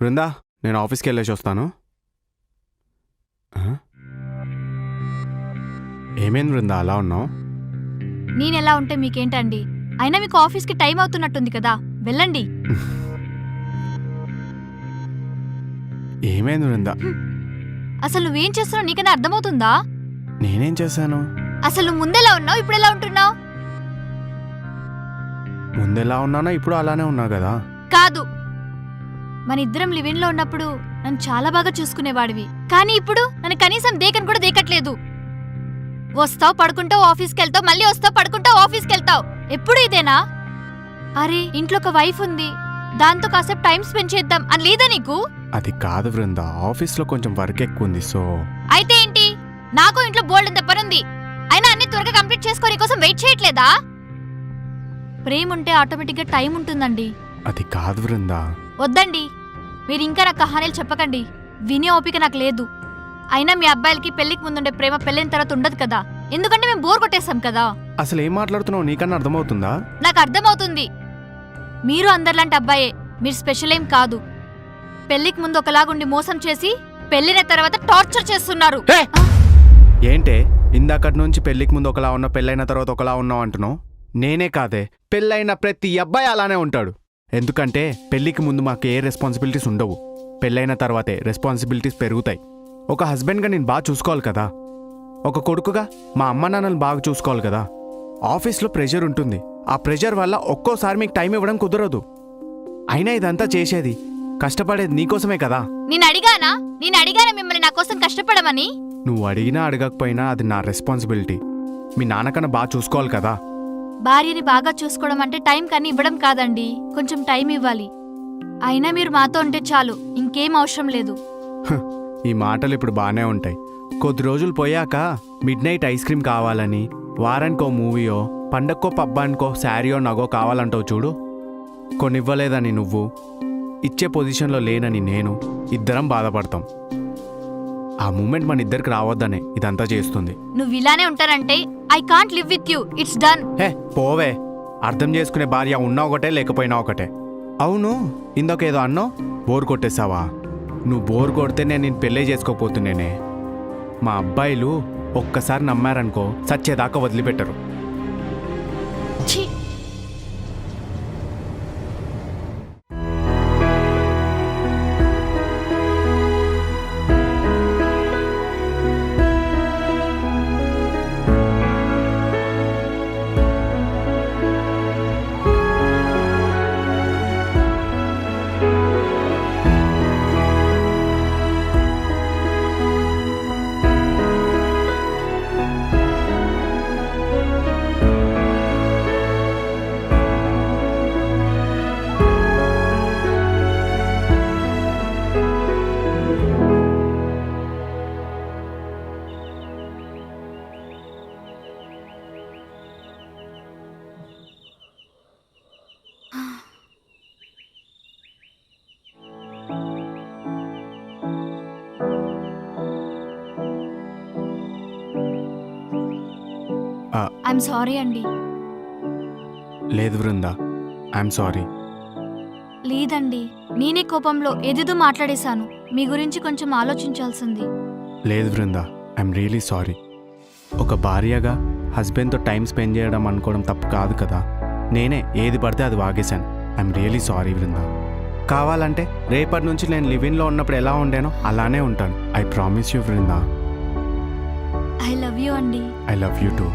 బృందా, నేను ఆఫీస్కి వెళ్ళేసి వస్తాను. ఏమైంది బృందా అలా ఉన్నావు? నేనెలా ఉంటే మీకేంటండి? అయినా మీకు ఆఫీస్కి టైం అవుతున్నట్టుంది కదా, వెళ్ళండి. ఏమైంది బృందా? అసలు నువ్వేం చేస్తున్నావు నీకన్నా అర్థమవుతుందా? నేనేం చేశాను? అసలు నువ్వు ముందెలా ఉన్నావు, ఇప్పుడు ఎలా ఉంటున్నావు? ముందెలా ఉన్నానో ఇప్పుడు అలానే ఉన్నా కదా. కాదు, మన ఇద్దరం లివిన్ లో ఉన్నప్పుడు నన్ను చాలా బాగా చూసుకునేవాడివి. కానీ ఇప్పుడు నన్ను కనీసం దేకని కూడా దేకట్లేదు. వస్తావు, పడుకుంటావు, ఆఫీస్కి వెళ్తావు, మళ్ళీ వస్తావు, పడుకుంటావు, ఆఫీస్కి వెళ్తావు. ఎప్పుడు ఇదేనా? అరే, ఇంట్లో ఒక వైఫ్ ఉంది, దాంతో కాసేపు టైం స్పెండ్ చేద్దాం అని లేదా నీకు? అది కాదు బృందా, ఆఫీస్లో కొంచెం వర్క్ ఎక్కువ ఉంది. సో అయితే ఏంటి? నాకు ఇంట్లో బోల్డ్ అంత పనుంది, అయినా అన్ని త్వరగా కంప్లీట్ చేసుకో కోసం వెయిట్ చేయట్లేదా? ప్రేమ ఉంటే ఆటోమేటిక్గా టైం ఉంటుందండి. అది కాదు బృందా. వద్దండి, మీరు ఇంకా నాకు కహానీలు చెప్పకండి, వినే ఓపిక నాకు లేదు. అయినా మీ అబ్బాయిలకి పెళ్లికి ముందుండే ప్రేమ పెళ్ళైన తర్వాత ఉండదు కదా, ఎందుకంటే మేము బోర్ కొట్టేస్తాం కదా. అసలు ఏం మాట్లాడుతున్నావు, నీకన్నా అర్థమవుతుందా? నాకు అర్థమవుతుంది, మీరు అందరిలాంటి అబ్బాయే, మీరు స్పెషల్ ఏం కాదు. పెళ్లికి ముందు ఒకలాగుండి మోసం చేసి పెళ్లిన తర్వాత టార్చర్ చేస్తున్నారు. ఏంటే ఇందాకటి నుంచి పెళ్లికి ముందు ఒకలా ఉన్నా, పెళ్ళైన తర్వాత ఒకలా ఉన్నావు అంటున్నావు? నేనే కాదే, పెళ్ళైన ప్రతి అబ్బాయి అలానే ఉంటాడు. ఎందుకంటే పెళ్లికి ముందు మాకు ఏ రెస్పాన్సిబిలిటీస్ ఉండవు, పెళ్ళైన తర్వాతే రెస్పాన్సిబిలిటీస్ పెరుగుతాయి. ఒక హస్బెండ్గా నేను బాగా చూసుకోవాలి కదా, ఒక కొడుకుగా మా అమ్మ నాన్నలు బాగా చూసుకోవాలి కదా. ఆఫీస్లో ప్రెషర్ ఉంటుంది, ఆ ప్రెషర్ వల్ల ఒక్కోసారి మీకు టైం ఇవ్వడం కుదరదు. అయినా ఇదంతా చేసేది, కష్టపడేది నీకోసమే కదా. నేను అడిగానా మిమ్మల్ని నా కోసం కష్టపడమని? నువ్వు అడిగినా అడగకపోయినా అది నా రెస్పాన్సిబిలిటీ. మీ నాన్నకన్నా బాగా చూసుకోవాలి కదా. భార్యని బాగా చూసుకోవడం అంటే టైం కానీ ఇవ్వడం కాదండి, కొంచెం టైం ఇవ్వాలి. అయినా మీరు మాతో ఉంటే చాలు, ఇంకేం అవసరం లేదు. ఈ మాటలు ఇప్పుడు బాగానే ఉంటాయి, కొద్ది రోజులు పోయాక మిడ్ నైట్ ఐస్ క్రీమ్ కావాలని, వారానికో మూవీయో, పండక్కో పబ్బానికో శారీయో నగో కావాలంటావు చూడు. కొనివ్వలేదని నువ్వు, ఇచ్చే పొజిషన్లో లేనని నేను, ఇద్దరం బాధపడతాం. ఆ మూమెంట్ మన ఇద్దరికి రావద్దనే ఇదంతా చేస్తుంది. నువ్వు ఇలానే ఉంటానంటే I can't live with you, it's done. Hey పోవే, అర్థం చేసుకునే భార్య ఉన్నా ఒకటే లేకపోయినా ఒకటే. అవును, ఇందాకేదో అన్నావు, బోర్ కొట్టేసావా? నువ్వు బోర్ కొడితే నేను పెళ్ళే చేసుకోకపోతున్నానే. మా అబ్బాయిలు ఒక్కసారి నమ్మారనుకో సచ్చేదాకా వదిలిపెట్టరు. ఛీ, ఐఎమ్ సారీ అండి. లేదు బృందా, ఐఎమ్ సారీ. లేదండి, నేనే కోపంలో ఏదేదో మాట్లాడేశాను, మీ గురించి కొంచెం ఆలోచించాల్సింది. లేదు బృందా, ఐఎమ్ రియలీ సారీ. ఒక భార్యగా హస్బెండ్తో టైం స్పెండ్ చేయడం అనుకోవడం తప్పు కాదు కదా. నేనే ఏది పడితే అది వాగేశాను. I'm really sorry Brinda. కావాలంటే రేపటి నుంచి నేను లివిన్లో ఉన్నప్పుడు ఎలా ఉండానో అలానే ఉంటాను. I promise you Brinda. I love you అండి. I love you two.